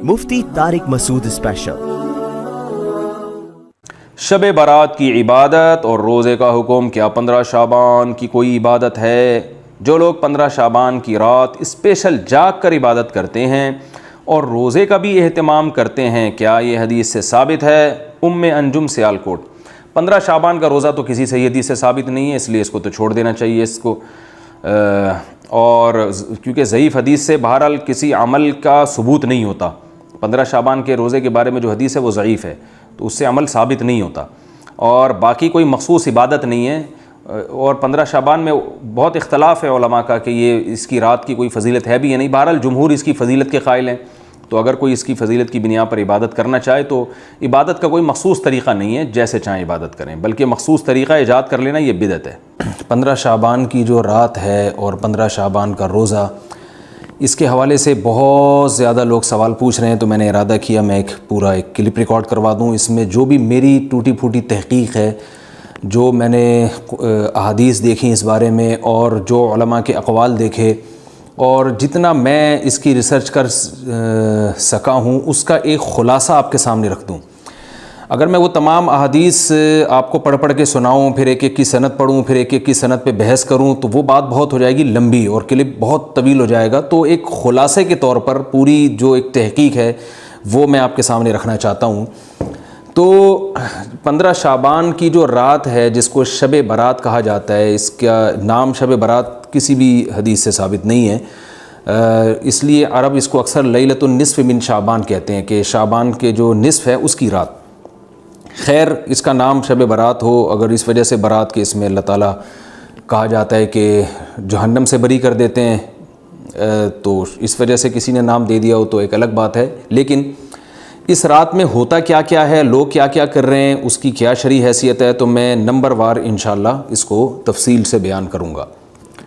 مفتی طارق مسعود special. Shab Barat کی عبادت اور روزے کا حکم، کیا 15 شعبان کی کوئی عبادت ہے؟ جو لوگ 15 شعبان کی رات اسپیشل جاگ کر عبادت کرتے ہیں اور روزے کا بھی اہتمام کرتے ہیں، کیا یہ حدیث سے ثابت ہے؟ انجم سیالکوٹ۔ 15 شعبان کا روزہ تو کسی صحیح حدیث سے ثابت نہیں ہے، اس لیے اس کو تو چھوڑ دینا چاہیے اس کو، اور کیونکہ ضعیف حدیث سے بہرحال کسی عمل کا ثبوت نہیں ہوتا۔ 15 شعبان کے روزے کے بارے میں جو حدیث ہے وہ ضعیف ہے، تو اس سے عمل ثابت نہیں ہوتا، اور باقی کوئی مخصوص عبادت نہیں ہے۔ اور 15 شعبان میں بہت اختلاف ہے علماء کا کہ یہ اس کی رات کی کوئی فضیلت ہے بھی یا نہیں۔ بہرحال جمہور اس کی فضیلت کے قائل ہیں، تو اگر کوئی اس کی فضیلت کی بنیاد پر عبادت کرنا چاہے تو عبادت کا کوئی مخصوص طریقہ نہیں ہے، جیسے چاہیں عبادت کریں، بلکہ مخصوص طریقہ ایجاد کر لینا یہ بدعت ہے۔ 15 شعبان کی جو رات ہے اور 15 شعبان کا روزہ، اس کے حوالے سے بہت زیادہ لوگ سوال پوچھ رہے ہیں، تو میں نے ارادہ کیا میں ایک کلپ ریکارڈ کروا دوں۔ اس میں جو بھی میری ٹوٹی پھوٹی تحقیق ہے، جو میں نے احادیث دیکھی اس بارے میں اور جو علماء کے اقوال دیکھے، اور جتنا میں اس کی ریسرچ کر سکا ہوں، اس کا ایک خلاصہ آپ کے سامنے رکھ دوں۔ اگر میں وہ تمام احادیث آپ کو پڑھ کے سناؤں، پھر ایک ایک کی سند پڑھوں، پھر ایک ایک کی سند پہ بحث کروں، تو وہ بات بہت ہو جائے گی لمبی اور کلپ بہت طویل ہو جائے گا۔ تو ایک خلاصے کے طور پر پوری جو ایک تحقیق ہے وہ میں آپ کے سامنے رکھنا چاہتا ہوں۔ تو 15 شعبان کی جو رات ہے، جس کو شب برات کہا جاتا ہے، اس کا نام شب برات کسی بھی حدیث سے ثابت نہیں ہے، اس لیے عرب اس کو اکثر لیلۃ النصف من شعبان کہتے ہیں، کہ شعبان کے جو نصف ہے اس کی رات۔ خیر، اس کا نام شب برات ہو اگر اس وجہ سے برات کے اس میں اللہ تعالیٰ کہا جاتا ہے کہ جہنم سے بری کر دیتے ہیں، تو اس وجہ سے کسی نے نام دے دیا ہو تو ایک الگ بات ہے، لیکن اس رات میں ہوتا کیا کیا ہے، لوگ کیا کیا کر رہے ہیں، اس کی کیا شرعی حیثیت ہے، تو میں نمبر وار انشاءاللہ اس کو تفصیل سے بیان کروں گا۔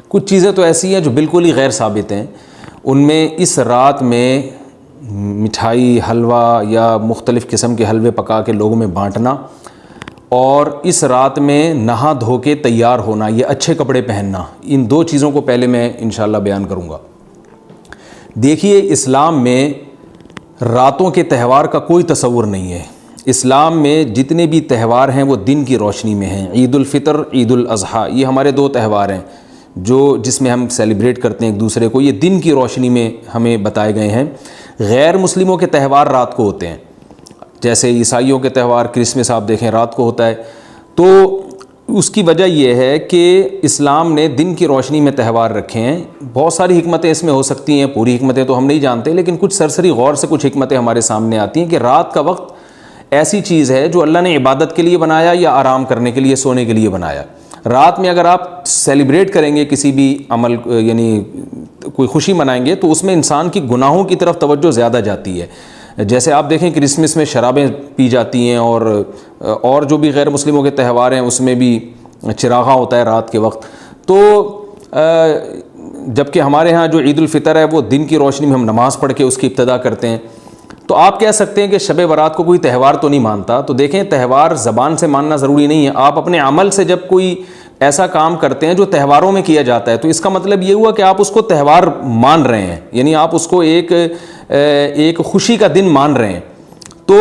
کچھ چیزیں تو ایسی ہیں جو بالکل ہی غیر ثابت ہیں، ان میں اس رات میں مٹھائی، حلوہ یا مختلف قسم کے حلوے پکا کے لوگوں میں بانٹنا، اور اس رات میں نہا دھو کے تیار ہونا یا اچھے کپڑے پہننا، ان دو چیزوں کو پہلے میں انشاءاللہ بیان کروں گا۔ دیکھیے، اسلام میں راتوں کے تہوار کا کوئی تصور نہیں ہے۔ اسلام میں جتنے بھی تہوار ہیں وہ دن کی روشنی میں ہیں۔ عید الفطر، عید الاضحیٰ، یہ ہمارے دو تہوار ہیں جس میں ہم سیلیبریٹ کرتے ہیں ایک دوسرے کو، یہ دن کی روشنی میں ہمیں بتائے گئے ہیں۔ غیر مسلموں کے تہوار رات کو ہوتے ہیں، جیسے عیسائیوں کے تہوار کرسمس آپ دیکھیں رات کو ہوتا ہے۔ تو اس کی وجہ یہ ہے کہ اسلام نے دن کی روشنی میں تہوار رکھے ہیں۔ بہت ساری حکمتیں اس میں ہو سکتی ہیں، پوری حکمتیں تو ہم نہیں جانتے، لیکن کچھ سرسری غور سے کچھ حکمتیں ہمارے سامنے آتی ہیں کہ رات کا وقت ایسی چیز ہے جو اللہ نے عبادت کے لیے بنایا یا آرام کرنے کے لیے، سونے کے لیے بنایا۔ رات میں اگر آپ سیلیبریٹ کریں گے کسی بھی عمل، یعنی کوئی خوشی منائیں گے، تو اس میں انسان کی گناہوں کی طرف توجہ زیادہ جاتی ہے۔ جیسے آپ دیکھیں کرسمس میں شرابیں پی جاتی ہیں، اور جو بھی غیر مسلموں کے تہوار ہیں اس میں بھی چراغاں ہوتا ہے رات کے وقت۔ تو جبکہ ہمارے ہاں جو عید الفطر ہے وہ دن کی روشنی میں ہم نماز پڑھ کے اس کی ابتدا کرتے ہیں۔ تو آپ کہہ سکتے ہیں کہ شب برات کو کوئی تہوار تو نہیں مانتا، تو دیکھیں تہوار زبان سے ماننا ضروری نہیں ہے۔ آپ اپنے عمل سے جب کوئی ایسا کام کرتے ہیں جو تہواروں میں کیا جاتا ہے، تو اس کا مطلب یہ ہوا کہ آپ اس کو تہوار مان رہے ہیں، یعنی آپ اس کو ایک خوشی کا دن مان رہے ہیں۔ تو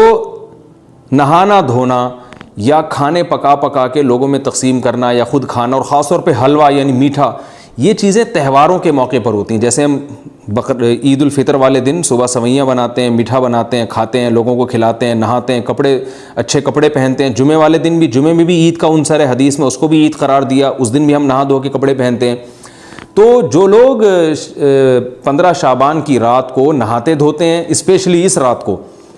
نہانا دھونا یا کھانے پکا کے لوگوں میں تقسیم کرنا یا خود کھانا، اور خاص طور پہ حلوہ یعنی میٹھا، یہ چیزیں تہواروں کے موقع پر ہوتی ہیں۔ جیسے ہم عید الفطر والے دن صبح سوئیاں بناتے ہیں، میٹھا بناتے ہیں، کھاتے ہیں، لوگوں کو کھلاتے ہیں، نہاتے ہیں، اچھے کپڑے پہنتے ہیں۔ جمعے والے دن بھی، جمعے میں بھی عید کا عنصر ہے حدیث میں، اس کو بھی عید قرار دیا، اس دن بھی ہم نہا دھو کے کپڑے پہنتے ہیں۔ تو جو لوگ 15 شعبان کی رات کو نہاتے دھوتے ہیں، اسپیشلی اس رات کو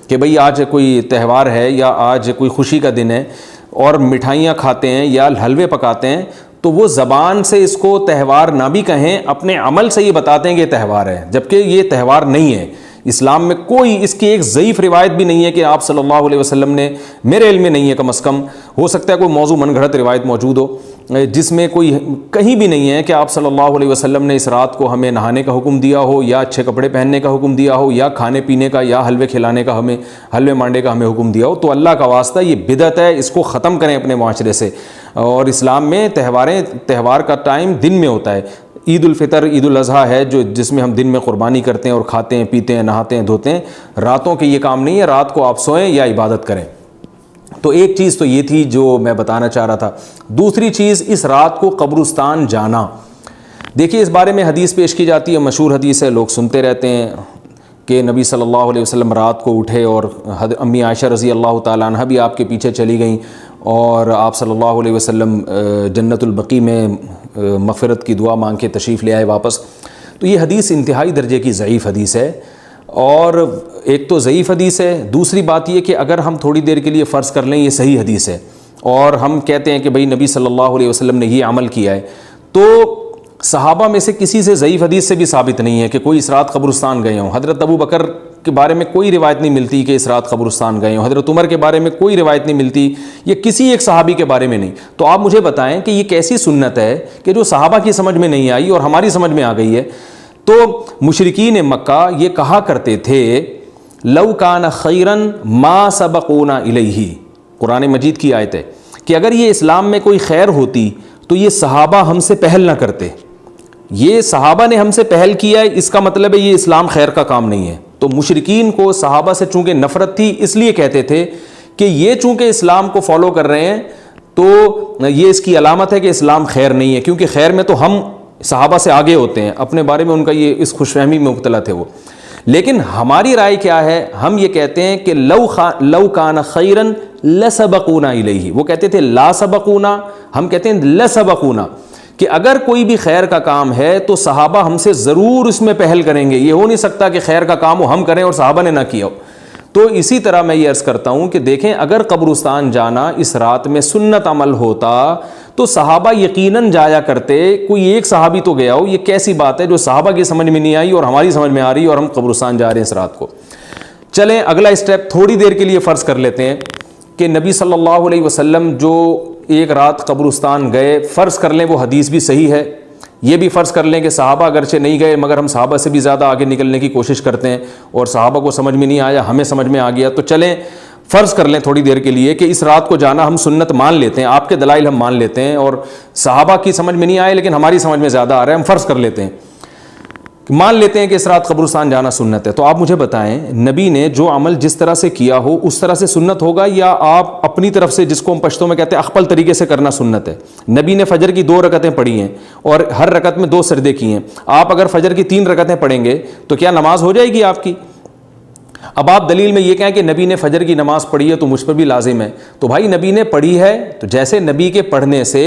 کہ بھئی آج کوئی تہوار ہے یا آج کوئی خوشی کا دن ہے، اور مٹھائیاں کھاتے ہیں یا حلوے پکاتے ہیں، تو وہ زبان سے اس کو تہوار نہ بھی کہیں، اپنے عمل سے یہ بتاتے ہیں کہ یہ تہوار ہے، جبکہ یہ تہوار نہیں ہے۔ اسلام میں کوئی اس کی ایک ضعیف روایت بھی نہیں ہے کہ آپ صلی اللہ علیہ وسلم نے، میرے علم میں نہیں ہے کم از کم، ہو سکتا ہے کوئی موضوع من گھڑت روایت موجود ہو جس میں کوئی کہیں بھی نہیں ہے کہ آپ صلی اللہ علیہ وسلم نے اس رات کو ہمیں نہانے کا حکم دیا ہو، یا اچھے کپڑے پہننے کا حکم دیا ہو، یا کھانے پینے کا یا حلوے کھلانے کا، حلوے مانڈے کا ہمیں حکم دیا ہو۔ تو اللہ کا واسطہ یہ بدعت ہے، اس کو ختم کریں اپنے معاشرے سے۔ اور اسلام میں تہوار کا ٹائم دن میں ہوتا ہے۔ عید الفطر عید الاضحیٰ ہے جس میں ہم دن میں قربانی کرتے ہیں اور کھاتے ہیں پیتے ہیں نہاتے ہیں دھوتے ہیں، راتوں کے یہ کام نہیں ہے، رات کو آپ سوئیں یا عبادت کریں۔ تو ایک چیز تو یہ تھی جو میں بتانا چاہ رہا تھا۔ دوسری چیز، اس رات کو قبرستان جانا، دیکھیے اس بارے میں حدیث پیش کی جاتی ہے، مشہور حدیث ہے، لوگ سنتے رہتے ہیں کہ نبی صلی اللہ علیہ وسلم رات کو اٹھے اور امی عائشہ رضی اللہ تعالیٰ عنہ بھی آپ کے پیچھے چلی گئیں، اور آپ صلی اللہ علیہ وسلم جنت البقیع میں مغفرت کی دعا مانگ کے تشریف لے آئے واپس۔ تو یہ حدیث انتہائی درجے کی ضعیف حدیث ہے، اور ایک تو ضعیف حدیث ہے، دوسری بات یہ کہ اگر ہم تھوڑی دیر کے لیے فرض کر لیں یہ صحیح حدیث ہے اور ہم کہتے ہیں کہ بھئی نبی صلی اللہ علیہ وسلم نے یہ عمل کیا ہے، تو صحابہ میں سے کسی سے ضعیف حدیث سے بھی ثابت نہیں ہے کہ کوئی اس رات قبرستان گئے ہوں۔ حضرت ابو بکر کے بارے میں کوئی روایت نہیں ملتی کہ اس رات قبرستان گئے ہوں، حضرت عمر کے بارے میں کوئی روایت نہیں ملتی، یہ کسی ایک صحابی کے بارے میں نہیں۔ تو آپ مجھے بتائیں کہ یہ کیسی سنت ہے کہ جو صحابہ کی سمجھ میں نہیں آئی اور ہماری سمجھ میں آ گئی ہے؟ تو مشرکین مکہ یہ کہا کرتے تھے لو کان خیرن ما سبقونا الیہ، قرآن مجید کی آیت ہے کہ اگر یہ اسلام میں کوئی خیر ہوتی تو یہ صحابہ ہم سے پہل نہ کرتے، یہ صحابہ نے ہم سے پہل کیا ہے، اس کا مطلب ہے یہ اسلام خیر کا کام نہیں ہے۔ تو مشرکین کو صحابہ سے چونکہ نفرت تھی، اس لیے کہتے تھے کہ یہ چونکہ اسلام کو فالو کر رہے ہیں تو یہ اس کی علامت ہے کہ اسلام خیر نہیں ہے، کیونکہ خیر میں تو ہم صحابہ سے آگے ہوتے ہیں، اپنے بارے میں ان کا یہ اس خوش فہمی میں مبتلا تھے وہ۔ لیکن ہماری رائے کیا ہے؟ ہم یہ کہتے ہیں کہ لو کان خیرن لسبقونا الیہ، وہ کہتے تھے لا سبقونا، ہم کہتے ہیں لسبقونا، کہ اگر کوئی بھی خیر کا کام ہے تو صحابہ ہم سے ضرور اس میں پہل کریں گے، یہ ہو نہیں سکتا کہ خیر کا کام ہو ہم کریں اور صحابہ نے نہ کیا ہو۔ تو اسی طرح میں یہ عرض کرتا ہوں کہ دیکھیں اگر قبرستان جانا اس رات میں سنت عمل ہوتا تو صحابہ یقیناً جایا کرتے، کوئی ایک صحابی تو گیا ہو، یہ کیسی بات ہے جو صحابہ کی سمجھ میں نہیں آئی اور ہماری سمجھ میں آ رہی ہے اور ہم قبرستان جا رہے ہیں اس رات کو۔ چلیں اگلا اسٹیپ تھوڑی دیر کے لیے فرض کر لیتے ہیں کہ نبی صلی اللہ علیہ وسلم جو ایک رات قبرستان گئے، فرض کر لیں وہ حدیث بھی صحیح ہے، یہ بھی فرض کر لیں کہ صحابہ اگرچہ نہیں گئے مگر ہم صحابہ سے بھی زیادہ آگے نکلنے کی کوشش کرتے ہیں اور صحابہ کو سمجھ میں نہیں آیا، ہمیں سمجھ میں آ گیا، تو چلیں فرض کر لیں تھوڑی دیر کے لیے کہ اس رات کو جانا ہم سنت مان لیتے ہیں، آپ کے دلائل ہم مان لیتے ہیں اور صحابہ کی سمجھ میں نہیں آئے لیکن ہماری سمجھ میں زیادہ آ رہا ہے، ہم فرض کر لیتے ہیں، مان لیتے ہیں کہ اس رات قبرستان جانا سنت ہے۔ تو آپ مجھے بتائیں نبی نے جو عمل جس طرح سے کیا ہو اس طرح سے سنت ہوگا، یا آپ اپنی طرف سے جس کو ہم پشتوں میں کہتے ہیں اخپل طریقے سے کرنا سنت ہے؟ نبی نے فجر کی 2 رکعتیں پڑھی ہیں اور ہر رکعت میں 2 سجدے کیے ہیں، آپ اگر فجر کی 3 رکعتیں پڑھیں گے تو کیا نماز ہو جائے گی آپ کی؟ اب آپ دلیل میں یہ کہیں کہ نبی نے فجر کی نماز پڑھی ہے تو مجھ پر بھی لازم ہے، تو بھائی نبی نے پڑھی ہے تو جیسے نبی کے پڑھنے سے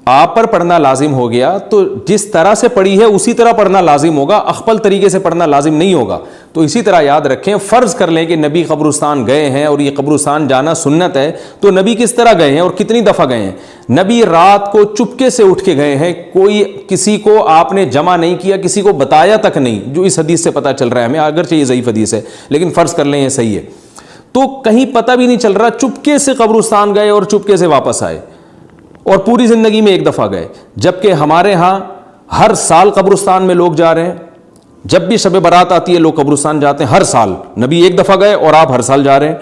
آپ پر پڑھنا لازم ہو گیا تو جس طرح سے پڑھی ہے اسی طرح پڑھنا لازم ہوگا، اخپل طریقے سے پڑھنا لازم نہیں ہوگا۔ تو اسی طرح یاد رکھیں، فرض کر لیں کہ نبی قبرستان گئے ہیں اور یہ قبرستان جانا سنت ہے، تو نبی کس طرح گئے ہیں اور کتنی دفعہ گئے ہیں؟ نبی رات کو چپکے سے اٹھ کے گئے ہیں، کوئی کسی کو آپ نے جمع نہیں کیا، کسی کو بتایا تک نہیں، جو اس حدیث سے پتہ چل رہا ہے ہمیں، اگرچہ یہ ضعیف حدیث ہے لیکن فرض کر لیں یہ صحیح ہے، تو کہیں پتہ بھی نہیں چل رہا، چپکے سے قبرستان گئے اور چپکے سے واپس آئے اور پوری زندگی میں ایک دفعہ گئے، جبکہ ہمارے ہاں ہر سال قبرستان میں لوگ جا رہے ہیں، جب بھی شب برات آتی ہے لوگ قبرستان جاتے ہیں، ہر سال نبی ایک دفعہ گئے اور آپ ہر سال جا رہے ہیں۔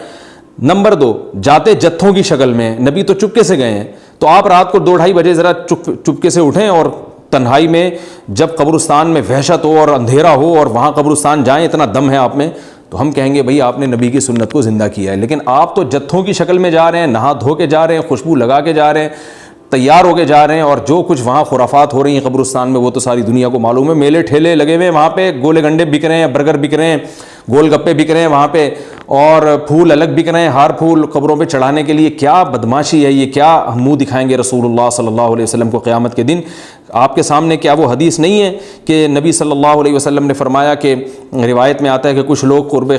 نمبر 2، جاتے جتھوں کی شکل میں، نبی تو چپکے سے گئے ہیں، تو آپ رات کو 2-2:30 بجے ذرا چپکے سے اٹھیں اور تنہائی میں جب قبرستان میں وحشت ہو اور اندھیرا ہو اور وہاں قبرستان جائیں، اتنا دم ہے آپ میں، تو ہم کہیں گے بھئی آپ نے نبی کی سنت کو زندہ کیا ہے۔ لیکن آپ تو جتھوں کی شکل میں جا رہے ہیں، نہا دھو کے جا رہے ہیں، خوشبو لگا کے جا رہے ہیں، تیار ہو کے جا رہے ہیں، اور جو کچھ وہاں خرافات ہو رہی ہیں قبرستان میں وہ تو ساری دنیا کو معلوم ہے، میلے ٹھیلے لگے ہوئے ہیں وہاں پہ، گولے گنڈے بک رہے ہیں، برگر بک رہے ہیں، گول گپے بک رہے ہیں وہاں پہ، اور پھول الگ بک رہے ہیں، ہار پھول قبروں پہ چڑھانے کے لیے۔ کیا بدماشی ہے یہ، کیا منہ دکھائیں گے رسول اللہ صلی اللہ علیہ وسلم کو قیامت کے دن؟ آپ کے سامنے کیا وہ حدیث نہیں ہے کہ نبی صلی اللہ علیہ وسلم نے فرمایا کہ روایت میں آتا ہے کہ کچھ لوگ قرب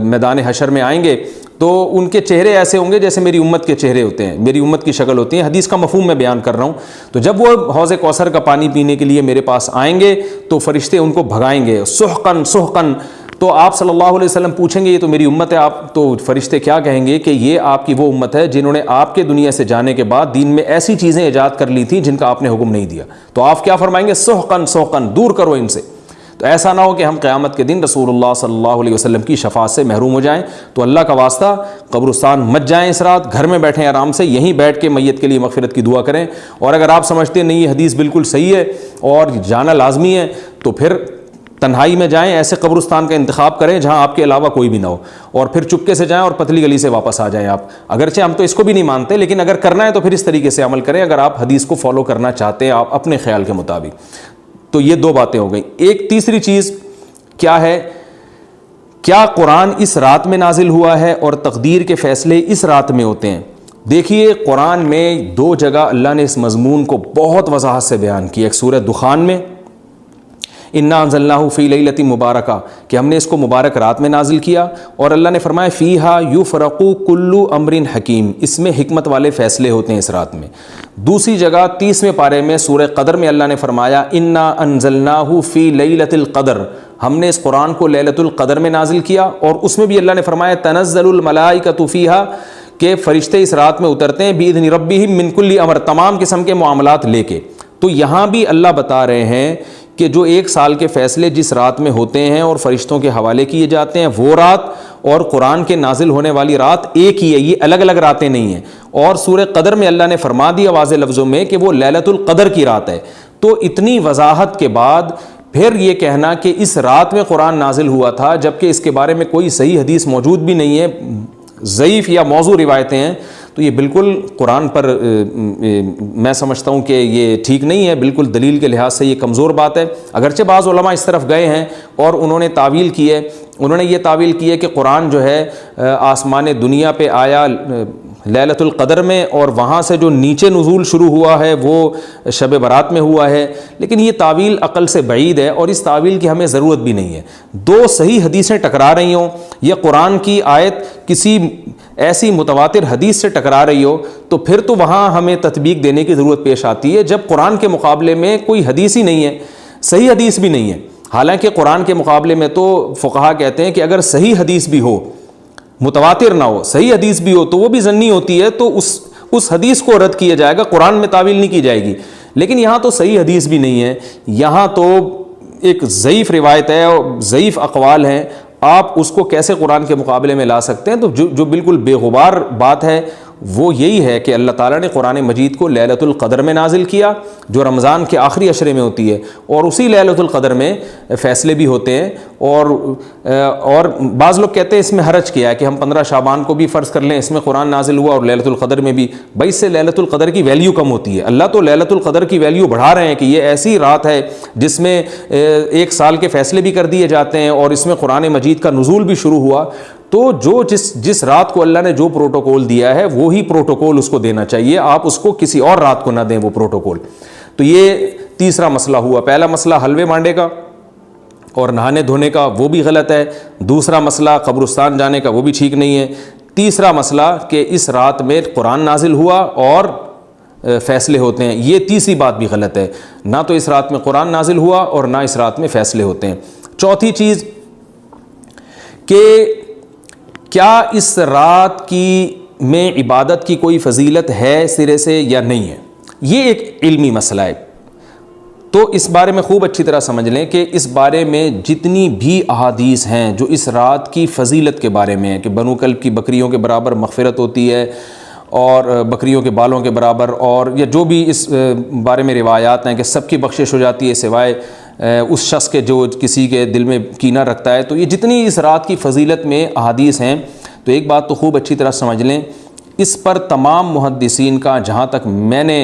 میدان حشر میں آئیں گے تو ان کے چہرے ایسے ہوں گے جیسے میری امت کے چہرے ہوتے ہیں، میری امت کی شکل ہوتی ہے، حدیث کا مفہوم میں بیان کر رہا ہوں۔ تو جب وہ حوض کوثر کا پانی پینے کے لیے میرے پاس آئیں گے تو فرشتے ان کو بھگائیں گے، سحقن سحقن، تو آپ صلی اللہ علیہ وسلم پوچھیں گے یہ تو میری امت ہے، آپ تو فرشتے کیا کہیں گے کہ یہ آپ کی وہ امت ہے جنہوں نے آپ کے دنیا سے جانے کے بعد دین میں ایسی چیزیں ایجاد کر لی تھیں جن کا آپ نے حکم نہیں دیا، تو آپ کیا فرمائیں گے؟ سحقن سحقن، دور کرو ان سے۔ تو ایسا نہ ہو کہ ہم قیامت کے دن رسول اللہ صلی اللہ علیہ وسلم کی شفاعت سے محروم ہو جائیں. تو اللہ کا واسطہ قبرستان مت جائیں اس رات, گھر میں بیٹھیں آرام سے, یہیں بیٹھ کے میت کے لیے مغفرت کی دعا کریں. اور اگر آپ سمجھتے ہیں نہیں یہ حدیث بالکل صحیح ہے اور جانا لازمی ہے, تو پھر تنہائی میں جائیں, ایسے قبرستان کا انتخاب کریں جہاں آپ کے علاوہ کوئی بھی نہ ہو, اور پھر چپکے سے جائیں اور پتلی گلی سے واپس آ جائیں آپ. اگرچہ ہم تو اس کو بھی نہیں مانتے, لیکن اگر کرنا ہے تو پھر اس طریقے سے عمل کریں اگر آپ حدیث کو فالو کرنا چاہتے ہیں آپ اپنے خیال کے مطابق. تو یہ دو باتیں ہو گئیں. ایک تیسری چیز کیا ہے, کیا قرآن اس رات میں نازل ہوا ہے اور تقدیر کے فیصلے اس رات میں ہوتے ہیں؟ دیکھیے قرآن میں دو جگہ اللہ نے اس مضمون کو بہت وضاحت سے بیان کیا. ایک سورہ دخان میں انا انزلناہ فی لیلۃ مبارکہ, کہ ہم نے اس کو مبارک رات میں نازل کیا, اور اللہ نے فرمایا فیہا یفرق کل امر حکیم, اس میں حکمت والے فیصلے ہوتے ہیں اس رات میں. دوسری جگہ 30ویں پارے میں سورہ قدر میں اللہ نے فرمایا انا انزلناہ فی لیلۃ القدر, ہم نے اس قرآن کو لیلۃ القدر میں نازل کیا, اور اس میں بھی اللہ نے فرمایا تنزل الملائکۃ فیہا, کہ فرشتے اس رات میں اترتے ہیں بإذن ربہم من کل امر, تمام قسم کے معاملات لے کے. تو یہاں بھی اللہ بتا رہے ہیں کہ جو 1 سال کے فیصلے جس رات میں ہوتے ہیں اور فرشتوں کے حوالے کیے جاتے ہیں وہ رات اور قرآن کے نازل ہونے والی رات ایک ہی ہے, یہ الگ الگ راتیں نہیں ہیں. اور سورہ قدر میں اللہ نے فرما دیا واضح لفظوں میں کہ وہ لیلۃ القدر کی رات ہے. تو اتنی وضاحت کے بعد پھر یہ کہنا کہ اس رات میں قرآن نازل ہوا تھا جبکہ اس کے بارے میں کوئی صحیح حدیث موجود بھی نہیں ہے, ضعیف یا موضوع روایتیں ہیں, تو یہ بالکل قرآن پر میں سمجھتا ہوں کہ یہ ٹھیک نہیں ہے, بالکل دلیل کے لحاظ سے یہ کمزور بات ہے. اگرچہ بعض علماء اس طرف گئے ہیں اور انہوں نے تعویل کی ہے, انہوں نے یہ تعویل کی ہے کہ قرآن جو ہے آسمان دنیا پہ آیا لیلۃ القدر میں, اور وہاں سے جو نیچے نزول شروع ہوا ہے وہ شب برات میں ہوا ہے, لیکن یہ تعویل عقل سے بعید ہے اور اس تعویل کی ہمیں ضرورت بھی نہیں ہے. دو صحیح حدیثیں ٹکرا رہی ہوں یا قرآن کی آیت کسی ایسی متواتر حدیث سے ٹکرا رہی ہو, تو پھر تو وہاں ہمیں تطبیق دینے کی ضرورت پیش آتی ہے جب قرآن کے مقابلے میں کوئی حدیث ہی نہیں ہے, صحیح حدیث بھی نہیں ہے. حالانکہ قرآن کے مقابلے میں تو فقہا کہتے ہیں کہ اگر صحیح حدیث بھی ہو, متواتر نہ ہو, صحیح حدیث بھی ہو, تو وہ بھی ظنی ہوتی ہے, تو اس حدیث کو رد کیا جائے گا, قرآن میں تعویل نہیں کی جائے گی. لیکن یہاں تو صحیح حدیث بھی نہیں ہے, یہاں تو ایک ضعیف روایت ہے اور ضعیف اقوال ہیں, آپ اس کو کیسے قرآن کے مقابلے میں لا سکتے ہیں؟ تو جو بالکل بے غبار بات ہے وہ یہی ہے کہ اللہ تعالیٰ نے قرآن مجید کو لیلۃ القدر میں نازل کیا جو رمضان کے آخری عشرے میں ہوتی ہے, اور اسی لیلۃ القدر میں فیصلے بھی ہوتے ہیں. اور بعض لوگ کہتے ہیں اس میں حرج کیا ہے کہ ہم 15 شعبان کو بھی فرض کر لیں, اس میں قرآن نازل ہوا اور لیلۃ القدر میں بھی. بھائی اس سے لیلۃ القدر کی ویلیو کم ہوتی ہے. اللہ تو لیلۃ القدر کی ویلیو بڑھا رہے ہیں کہ یہ ایسی رات ہے جس میں 1 سال کے فیصلے بھی کر دیے جاتے ہیں اور اس میں قرآن مجید کا نزول بھی شروع ہوا. تو جس رات کو اللہ نے جو پروٹوکول دیا ہے وہی پروٹوکول اس کو دینا چاہیے, آپ اس کو کسی اور رات کو نہ دیں وہ پروٹوکول. تو یہ تیسرا مسئلہ ہوا. پہلا مسئلہ حلوے مانڈے کا اور نہانے دھونے کا, وہ بھی غلط ہے. دوسرا مسئلہ قبرستان جانے کا, وہ بھی ٹھیک نہیں ہے. تیسرا مسئلہ کہ اس رات میں قرآن نازل ہوا اور فیصلے ہوتے ہیں, یہ تیسری بات بھی غلط ہے. نہ تو اس رات میں قرآن نازل ہوا اور نہ اس رات میں فیصلے ہوتے ہیں. چوتھی چیز کہ کیا اس رات میں عبادت کی کوئی فضیلت ہے سرے سے یا نہیں ہے, یہ ایک علمی مسئلہ ہے. تو اس بارے میں خوب اچھی طرح سمجھ لیں کہ اس بارے میں جتنی بھی احادیث ہیں جو اس رات کی فضیلت کے بارے میں ہیں کہ بنو کلب کی بکریوں کے برابر مغفرت ہوتی ہے اور بکریوں کے بالوں کے برابر, اور یا جو بھی اس بارے میں روایات ہیں کہ سب کی بخشش ہو جاتی ہے سوائے اس شخص کے جو کسی کے دل میں کینہ رکھتا ہے, تو یہ جتنی اس رات کی فضیلت میں احادیث ہیں, تو ایک بات تو خوب اچھی طرح سمجھ لیں, اس پر تمام محدثین کا, جہاں تک میں نے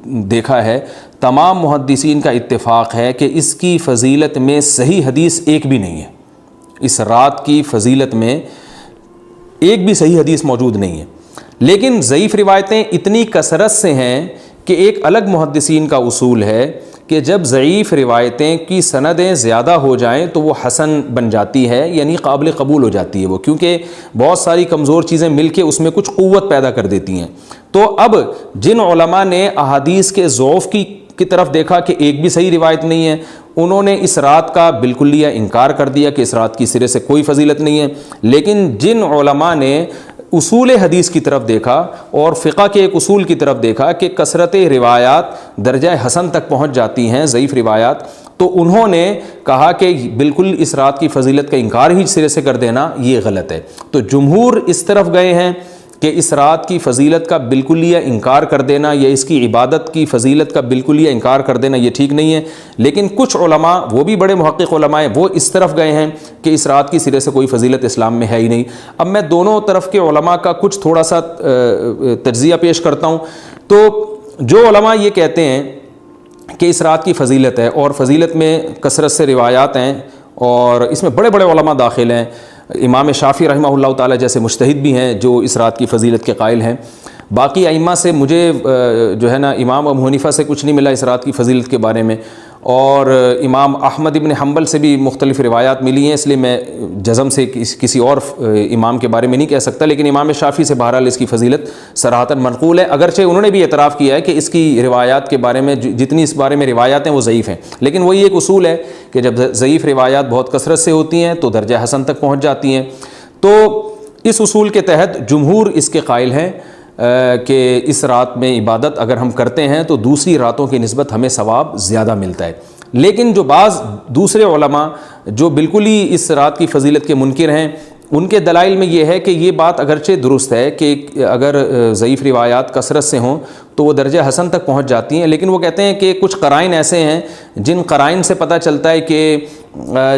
دیکھا ہے, تمام محدثین کا اتفاق ہے کہ اس کی فضیلت میں صحیح حدیث ایک بھی نہیں ہے. اس رات کی فضیلت میں ایک بھی صحیح حدیث موجود نہیں ہے. لیکن ضعیف روایتیں اتنی کثرت سے ہیں کہ ایک الگ محدثین کا اصول ہے کہ جب ضعیف روایتیں کی سندیں زیادہ ہو جائیں تو وہ حسن بن جاتی ہے, یعنی قابل قبول ہو جاتی ہے وہ, کیونکہ بہت ساری کمزور چیزیں مل کے اس میں کچھ قوت پیدا کر دیتی ہیں. تو اب جن علماء نے احادیث کے ضعف کی طرف دیکھا کہ ایک بھی صحیح روایت نہیں ہے, انہوں نے اس رات کا بالکلیہ انکار کر دیا کہ اس رات کی سرے سے کوئی فضیلت نہیں ہے. لیکن جن علماء نے اصول حدیث کی طرف دیکھا اور فقہ کے ایک اصول کی طرف دیکھا کہ کثرت روایات درجہ حسن تک پہنچ جاتی ہیں، ضعیف روایات، تو انہوں نے کہا کہ بالکل اس رات کی فضیلت کا انکار ہی سرے سے کر دینا یہ غلط ہے۔ تو جمہور اس طرف گئے ہیں کہ اس رات کی فضیلت کا بالکلیہ انکار کر دینا یا اس کی عبادت کی فضیلت کا بالکلیہ انکار کر دینا یہ ٹھیک نہیں ہے، لیکن کچھ علماء، وہ بھی بڑے محقق علماء ہیں، وہ اس طرف گئے ہیں کہ اس رات کی سرے سے کوئی فضیلت اسلام میں ہے ہی نہیں۔ اب میں دونوں طرف کے علماء کا کچھ تھوڑا سا تجزیہ پیش کرتا ہوں۔ تو جو علماء یہ کہتے ہیں کہ اس رات کی فضیلت ہے اور فضیلت میں کثرت سے روایات ہیں اور اس میں بڑے بڑے علماء داخل ہیں، امام شافعی رحمہ اللہ تعالی جیسے مجتہد بھی ہیں جو اس رات کی فضیلت کے قائل ہیں۔ باقی ائمہ سے مجھے جو ہے نا امام ابو حنیفہ سے کچھ نہیں ملا اس رات کی فضیلت کے بارے میں، اور امام احمد ابن حنبل سے بھی مختلف روایات ملی ہیں، اس لیے میں جزم سے کسی اور امام کے بارے میں نہیں کہہ سکتا، لیکن امام شافعی سے بہرحال اس کی فضیلت صراحتاً منقول ہے، اگرچہ انہوں نے بھی اعتراف کیا ہے کہ اس کی روایات کے بارے میں جتنی اس بارے میں روایات ہیں وہ ضعیف ہیں، لیکن وہی ایک اصول ہے کہ جب ضعیف روایات بہت کثرت سے ہوتی ہیں تو درجہ حسن تک پہنچ جاتی ہیں۔ تو اس اصول کے تحت جمہور اس کے قائل ہیں کہ اس رات میں عبادت اگر ہم کرتے ہیں تو دوسری راتوں کی نسبت ہمیں ثواب زیادہ ملتا ہے، لیکن جو بعض دوسرے علماء جو بالکل ہی اس رات کی فضیلت کے منکر ہیں، ان کے دلائل میں یہ ہے کہ یہ بات اگرچہ درست ہے کہ اگر ضعیف روایات کثرت سے ہوں تو وہ درجہ حسن تک پہنچ جاتی ہیں، لیکن وہ کہتے ہیں کہ کچھ قرائن ایسے ہیں جن قرائن سے پتہ چلتا ہے کہ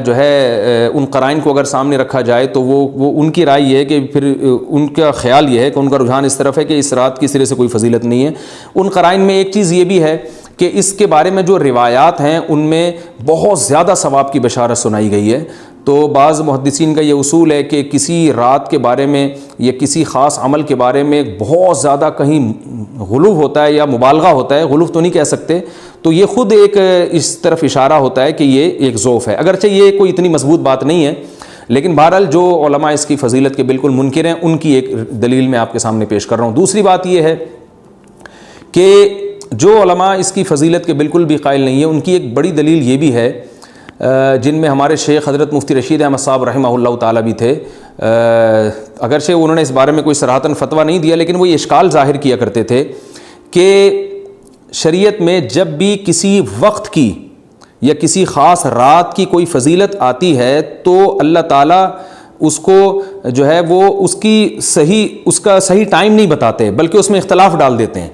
جو ہے ان قرائن کو اگر سامنے رکھا جائے تو وہ ان کی رائے یہ ہے کہ پھر ان کا خیال یہ ہے کہ ان کا رجحان اس طرف ہے کہ اس رات کی سرے سے کوئی فضیلت نہیں ہے۔ ان قرائن میں ایک چیز یہ بھی ہے کہ اس کے بارے میں جو روایات ہیں ان میں بہت زیادہ ثواب کی بشارت سنائی گئی ہے۔ تو بعض محدثین کا یہ اصول ہے کہ کسی رات کے بارے میں یا کسی خاص عمل کے بارے میں بہت زیادہ کہیں غلو ہوتا ہے یا مبالغہ ہوتا ہے، غلو تو نہیں کہہ سکتے، تو یہ خود ایک اس طرف اشارہ ہوتا ہے کہ یہ ایک ضعف ہے، اگرچہ یہ کوئی اتنی مضبوط بات نہیں ہے، لیکن بہرحال جو علماء اس کی فضیلت کے بالکل منکر ہیں ان کی ایک دلیل میں آپ کے سامنے پیش کر رہا ہوں۔ دوسری بات یہ ہے کہ جو علماء اس کی فضیلت کے بالکل بھی قائل نہیں ہیں ان کی ایک بڑی دلیل یہ بھی ہے، جن میں ہمارے شیخ حضرت مفتی رشید احمد صاحب رحمہ اللہ تعالیٰ بھی تھے، اگرچہ انہوں نے اس بارے میں کوئی صراحتاً فتویٰ نہیں دیا، لیکن وہ یہ اشکال ظاہر کیا کرتے تھے کہ شریعت میں جب بھی کسی وقت کی یا کسی خاص رات کی کوئی فضیلت آتی ہے تو اللہ تعالیٰ اس کو جو ہے وہ اس کا صحیح ٹائم نہیں بتاتے بلکہ اس میں اختلاف ڈال دیتے ہیں۔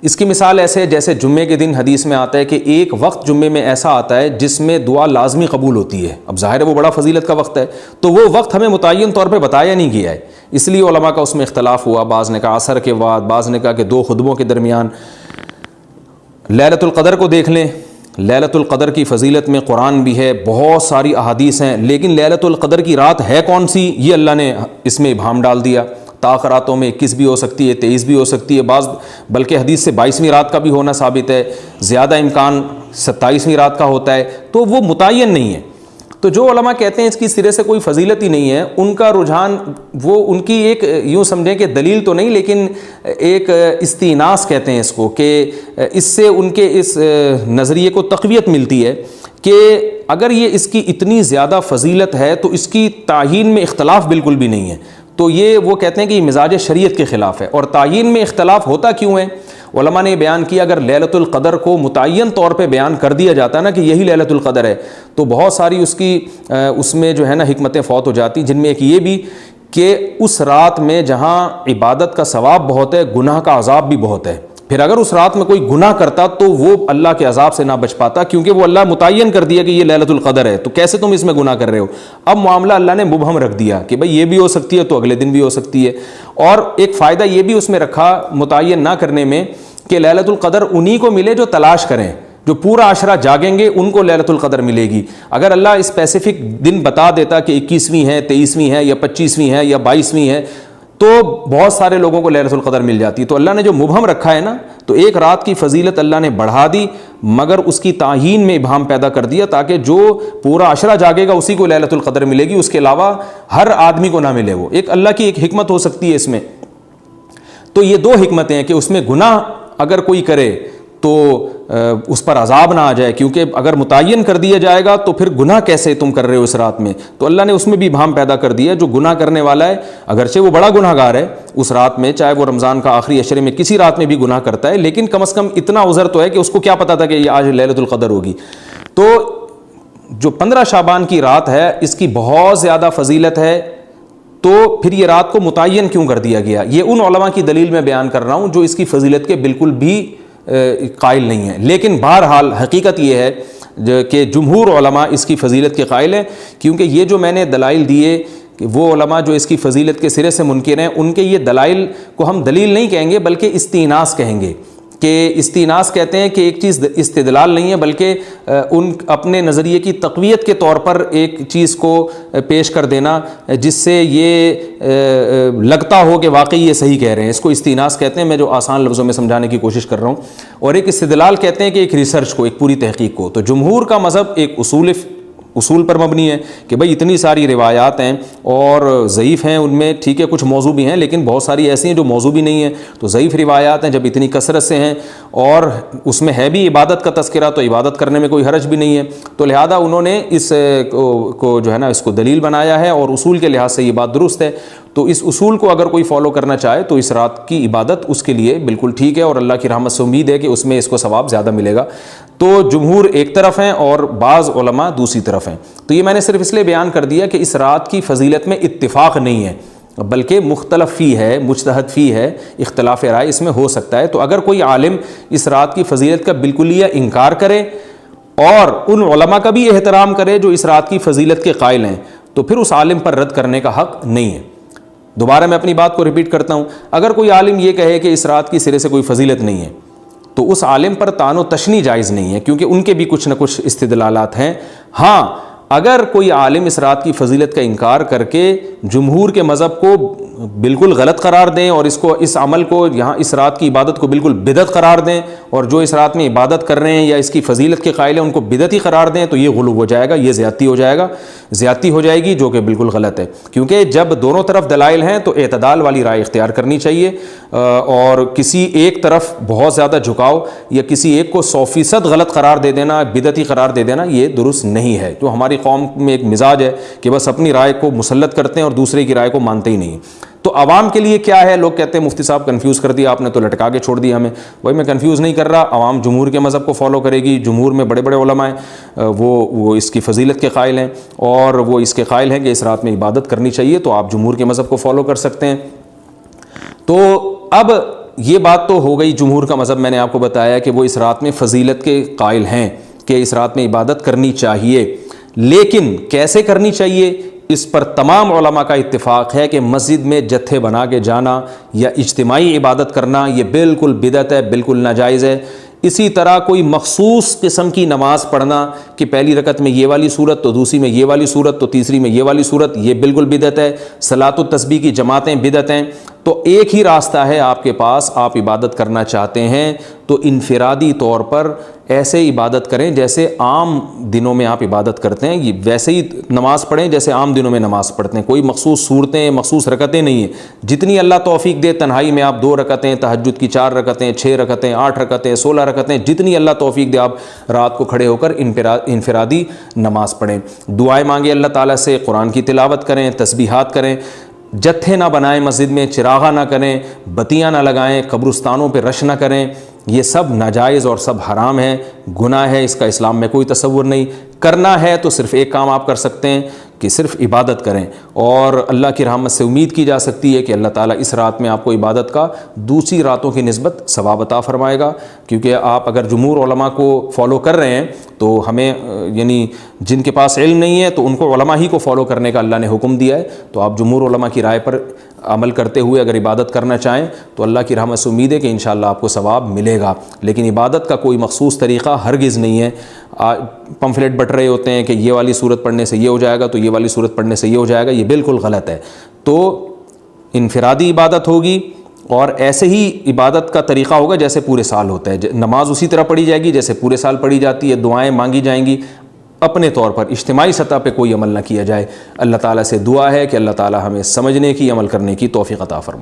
اس کی مثال ایسے ہے جیسے جمعے کے دن حدیث میں آتا ہے کہ ایک وقت جمعے میں ایسا آتا ہے جس میں دعا لازمی قبول ہوتی ہے، اب ظاہر ہے وہ بڑا فضیلت کا وقت ہے، تو وہ وقت ہمیں متعین طور پہ بتایا نہیں گیا ہے، اس لیے علماء کا اس میں اختلاف ہوا، بعض نے کہا عصر کے بعد، بعض نے کہا کہ 2 خطبوں کے درمیان۔ لیلۃ القدر کو دیکھ لیں، لیلۃ القدر کی فضیلت میں قرآن بھی ہے، بہت ساری احادیث ہیں، لیکن لیلۃ القدر کی رات ہے کون سی یہ اللہ نے اس میں ابہام ڈال دیا۔ طاق راتوں میں 21 بھی ہو سکتی ہے، 23 بھی ہو سکتی ہے، بعض بلکہ حدیث سے 22ویں رات کا بھی ہونا ثابت ہے، زیادہ امکان 27ویں رات کا ہوتا ہے، تو وہ متعین نہیں ہے۔ تو جو علماء کہتے ہیں اس کی سرے سے کوئی فضیلت ہی نہیں ہے، ان کا رجحان وہ ان کی ایک یوں سمجھیں کہ دلیل تو نہیں لیکن ایک استئناس کہتے ہیں اس کو، کہ اس سے ان کے اس نظریے کو تقویت ملتی ہے کہ اگر یہ اس کی اتنی زیادہ فضیلت ہے تو اس کی تعیین میں اختلاف بالکل بھی نہیں ہے، تو یہ وہ کہتے ہیں کہ یہ مزاج شریعت کے خلاف ہے۔ اور تعیین میں اختلاف ہوتا کیوں ہے؟ علماء نے بیان کیا اگر لیلۃ القدر کو متعین طور پہ بیان کر دیا جاتا ہے نا کہ یہی لیلۃ القدر ہے تو بہت ساری اس میں جو ہے نا حکمتیں فوت ہو جاتی، جن میں ایک یہ بھی کہ اس رات میں جہاں عبادت کا ثواب بہت ہے گناہ کا عذاب بھی بہت ہے، پھر اگر اس رات میں کوئی گناہ کرتا تو وہ اللہ کے عذاب سے نہ بچ پاتا، کیونکہ وہ اللہ متعین کر دیا کہ یہ لیلۃ القدر ہے، تو کیسے تم اس میں گناہ کر رہے ہو؟ اب معاملہ اللہ نے مبہم رکھ دیا کہ بھئی یہ بھی ہو سکتی ہے تو اگلے دن بھی ہو سکتی ہے۔ اور ایک فائدہ یہ بھی اس میں رکھا متعین نہ کرنے میں کہ لیلۃ القدر انہی کو ملے جو تلاش کریں، جو پورا عشرہ جاگیں گے ان کو لیلۃ القدر ملے گی۔ اگر اللہ اسپیسیفک دن بتا دیتا کہ 21ویں ہے، 23ویں ہے یا 25ویں ہے یا 22ویں ہے تو بہت سارے لوگوں کو لیلۃ القدر مل جاتی، تو اللہ نے جو مبہم رکھا ہے نا تو ایک رات کی فضیلت اللہ نے بڑھا دی مگر اس کی تعیین میں ابہام پیدا کر دیا تاکہ جو پورا عشرہ جاگے گا اسی کو لیلۃ القدر ملے گی، اس کے علاوہ ہر آدمی کو نہ ملے۔ وہ ایک اللہ کی ایک حکمت ہو سکتی ہے اس میں۔ تو یہ 2 حکمتیں ہیں کہ اس میں گناہ اگر کوئی کرے تو اس پر عذاب نہ آ جائے، کیونکہ اگر متعین کر دیا جائے گا تو پھر گناہ کیسے تم کر رہے ہو اس رات میں. تو اللہ نے اس میں بھی ابہام پیدا کر دیا. جو گناہ کرنے والا ہے اگرچہ وہ بڑا گناہ گار ہے اس رات میں، چاہے وہ رمضان کا آخری عشرے میں کسی رات میں بھی گناہ کرتا ہے، لیکن کم از کم اتنا عذر تو ہے کہ اس کو کیا پتا تھا کہ یہ آج لیلۃ القدر ہوگی. تو جو 15 شعبان کی رات ہے اس کی بہت زیادہ فضیلت ہے. تو پھر یہ رات کو متعین کیوں کر دیا گیا؟ یہ ان علماء کی دلیل میں بیان کر رہا ہوں جو اس کی فضیلت کے بالکل بھی قائل نہیں ہیں. لیکن بہرحال حقیقت یہ ہے کہ جمہور علماء اس کی فضیلت کے قائل ہیں، کیونکہ یہ جو میں نے دلائل دیے کہ وہ علماء جو اس کی فضیلت کے سرے سے منکر ہیں ان کے یہ دلائل کو ہم دلیل نہیں کہیں گے بلکہ استیناس کہیں گے. کہ استیناس کہتے ہیں کہ ایک چیز استدلال نہیں ہے بلکہ ان اپنے نظریے کی تقویت کے طور پر ایک چیز کو پیش کر دینا جس سے یہ لگتا ہو کہ واقعی یہ صحیح کہہ رہے ہیں. اس کو استیناس کہتے ہیں، میں جو آسان لفظوں میں سمجھانے کی کوشش کر رہا ہوں. اور ایک استدلال کہتے ہیں کہ ایک ریسرچ کو، ایک پوری تحقیق کو. تو جمہور کا مذہب ایک اصول پر مبنی ہے کہ بھئی اتنی ساری روایات ہیں اور ضعیف ہیں ان میں، ٹھیک ہے کچھ موضوع بھی ہیں لیکن بہت ساری ایسی ہیں جو موضوع بھی نہیں ہیں. تو ضعیف روایات ہیں جب اتنی کثرت سے ہیں اور اس میں ہے بھی عبادت کا تذکرہ تو عبادت کرنے میں کوئی حرج بھی نہیں ہے. تو لہذا انہوں نے اس کو جو ہے نا اس کو دلیل بنایا ہے اور اصول کے لحاظ سے یہ بات درست ہے. تو اس اصول کو اگر کوئی فالو کرنا چاہے تو اس رات کی عبادت اس کے لیے بالکل ٹھیک ہے اور اللہ کی رحمت سے امید ہے کہ اس میں اس کو ثواب زیادہ ملے گا. تو جمہور ایک طرف ہیں اور بعض علماء دوسری طرف ہیں. تو یہ میں نے صرف اس لیے بیان کر دیا کہ اس رات کی فضیلت میں اتفاق نہیں ہے بلکہ مختلف فی ہے، مجتہد فی ہے، اختلاف رائے اس میں ہو سکتا ہے. تو اگر کوئی عالم اس رات کی فضیلت کا بالکلیہ انکار کرے اور ان علماء کا بھی احترام کرے جو اس رات کی فضیلت کے قائل ہیں تو پھر اس عالم پر رد کرنے کا حق نہیں ہے. دوبارہ میں اپنی بات کو ریپیٹ کرتا ہوں، اگر کوئی عالم یہ کہے کہ اس رات کی سرے سے کوئی فضیلت نہیں ہے تو اس عالم پر طعن و تشنیع جائز نہیں ہے، کیونکہ ان کے بھی کچھ نہ کچھ استدلالات ہیں. ہاں اگر کوئی عالم اس رات کی فضیلت کا انکار کر کے جمہور کے مذہب کو بالکل غلط قرار دیں اور اس عمل کو یہاں اس رات کی عبادت کو بالکل بدعت قرار دیں اور جو اس رات میں عبادت کر رہے ہیں یا اس کی فضیلت کے قائل ہیں ان کو بدعتی قرار دیں تو یہ غلو ہو جائے گا، یہ زیادتی ہو جائے گی جو کہ بالکل غلط ہے. کیونکہ جب دونوں طرف دلائل ہیں تو اعتدال والی رائے اختیار کرنی چاہیے اور کسی ایک طرف بہت زیادہ جھکاؤ یا کسی ایک کو 100% غلط قرار دے دینا، بدعتی قرار دے دینا، یہ درست نہیں ہے. جو ہماری قوم میں ایک مزاج ہے کہ بس اپنی رائے کو مسلط کرتے ہیں اور دوسرے کی رائے کو مانتے ہی نہیں. تو عوام کے لیے کیا ہے؟ لوگ کہتے ہیں مفتی صاحب کنفیوز کر دیا آپ نے تو لٹکا کے چھوڑ دیا ہمیں. بھائی میں کنفیوز نہیں کر رہا، عوام جمہور کے مذہب کو فالو کرے گی. جمہور میں بڑے بڑے علماء ہیں، وہ اس کی فضیلت کے قائل ہیں اور وہ اس کے قائل ہیں کہ اس رات میں عبادت کرنی چاہیے، تو آپ جمہور کے مذہب کو فالو کر سکتے ہیں. تو اب یہ بات تو ہو گئی جمہور کا مذہب، میں نے آپ کو بتایا کہ وہ اس رات میں فضیلت کے قائل ہیں کہ اس رات میں عبادت کرنی چاہیے. لیکن کیسے کرنی چاہیے اس پر تمام علماء کا اتفاق ہے کہ مسجد میں جتھے بنا کے جانا یا اجتماعی عبادت کرنا یہ بالکل بدعت ہے، بالکل ناجائز ہے. اسی طرح کوئی مخصوص قسم کی نماز پڑھنا کہ پہلی رکعت میں یہ والی صورت تو دوسری میں یہ والی صورت تو تیسری میں یہ والی صورت، یہ بالکل بدعت ہے. صلاۃ التسبیح کی جماعتیں بدعت ہیں. تو ایک ہی راستہ ہے آپ کے پاس، آپ عبادت کرنا چاہتے ہیں تو انفرادی طور پر ایسے عبادت کریں جیسے عام دنوں میں آپ عبادت کرتے ہیں، یہ ویسے ہی نماز پڑھیں جیسے عام دنوں میں نماز پڑھتے ہیں. کوئی مخصوص صورتیں، مخصوص رکعتیں نہیں ہیں. جتنی اللہ توفیق دے تنہائی میں آپ 2 رکعتیں، تہجد کی 4 رکعتیں، 6 رکعتیں، 8 رکعتیں، 16 رکعتیں، جتنی اللہ توفیق دے آپ رات کو کھڑے ہو کر انفرادی نماز پڑھیں. دعائیں مانگیں اللہ تعالیٰ سے، قرآن کی تلاوت کریں، تسبیحات کریں. جتھے نہ بنائیں مسجد میں، چراغاں نہ کریں، بتیاں نہ لگائیں، قبرستانوں پہ رش نہ کریں. یہ سب ناجائز اور سب حرام ہے، گناہ ہے، اس کا اسلام میں کوئی تصور نہیں. کرنا ہے تو صرف ایک کام آپ کر سکتے ہیں کہ صرف عبادت کریں اور اللہ کی رحمت سے امید کی جا سکتی ہے کہ اللہ تعالیٰ اس رات میں آپ کو عبادت کا دوسری راتوں کی نسبت ثواب عطا فرمائے گا. کیونکہ آپ اگر جمہور علماء کو فالو کر رہے ہیں تو ہمیں یعنی جن کے پاس علم نہیں ہے تو ان کو علماء ہی کو فالو کرنے کا اللہ نے حکم دیا ہے. تو آپ جمہور علماء کی رائے پر عمل کرتے ہوئے اگر عبادت کرنا چاہیں تو اللہ کی رحمت سے امید ہے کہ انشاءاللہ آپ کو ثواب ملے گا. لیکن عبادت کا کوئی مخصوص طریقہ ہرگز نہیں ہے. پمفلٹ بٹ رہے ہوتے ہیں کہ یہ والی صورت پڑھنے سے یہ ہو جائے گا تو یہ والی صورت پڑھنے سے یہ ہو جائے گا، یہ بالکل غلط ہے. تو انفرادی عبادت ہوگی اور ایسے ہی عبادت کا طریقہ ہوگا جیسے پورے سال ہوتا ہے. نماز اسی طرح پڑھی جائے گی جیسے پورے سال پڑھی جاتی ہے، دعائیں مانگی جائیں گی. اپنے طور پر اجتماعی سطح پہ کوئی عمل نہ کیا جائے. اللہ تعالیٰ سے دعا ہے کہ اللہ تعالیٰ ہمیں سمجھنے کی، عمل کرنے کی توفیق عطا فرمائے.